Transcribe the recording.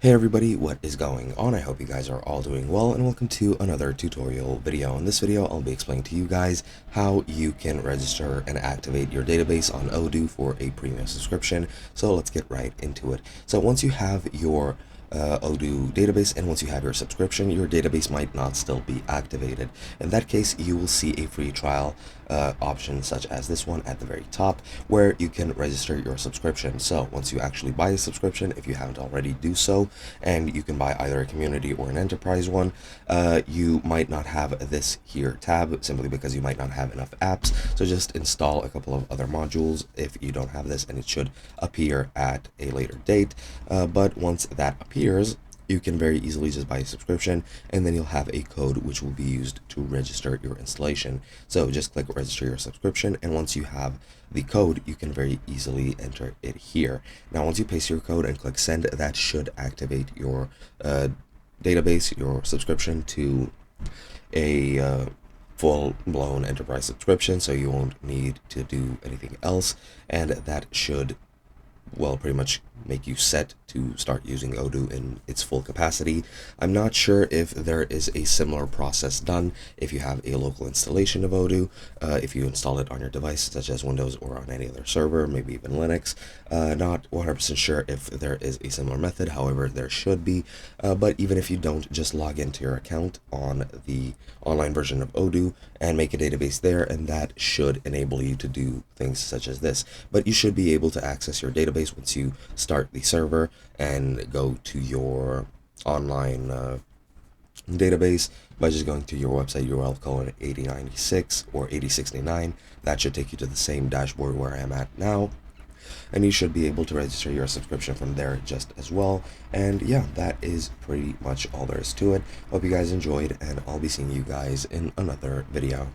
Hey everybody, what is going on? I hope you guys are all doing well, and welcome to another tutorial video. In this video, I'll be explaining to you guys how you can register and activate your database on Odoo for a premium subscription. So let's get right into it. So once you have your Odoo database and once you have your subscription, your database might not still be activated. In that case, you will see a free trial option such as this one at the very top, where you can register your subscription. So once you actually buy a subscription, if you haven't already, do so, and you can buy either a community or an enterprise one. You might not have this here tab simply because you might not have enough apps, so just install a couple of other modules if you don't have this, and it should appear at a later date. But once that appears, you can very easily just buy a subscription, and then you'll have a code which will be used to register your installation. So just click register your subscription, and once you have the code, you can very easily enter it here. Now once you paste your code and click send, that should activate your database, your subscription, to a full-blown enterprise subscription, so you won't need to do anything else, and that should, well, pretty much make you set to start using Odoo in its full capacity. I'm not sure if there is a similar process done if you have a local installation of Odoo, if you install it on your device such as Windows or on any other server, maybe even Linux. Not 100% sure if there is a similar method, however there should be, but even if you don't, just log into your account on the online version of Odoo and make a database there, and that should enable you to do things such as this. But you should be able to access your database once you start the server and go to your online database by just going to your website URL colon 8096 or 8069. That should take you to the same dashboard where I am at now, and you should be able to register your subscription from there just as well. And yeah, that is pretty much all there is to it. Hope you guys enjoyed, and I'll be seeing you guys in another video.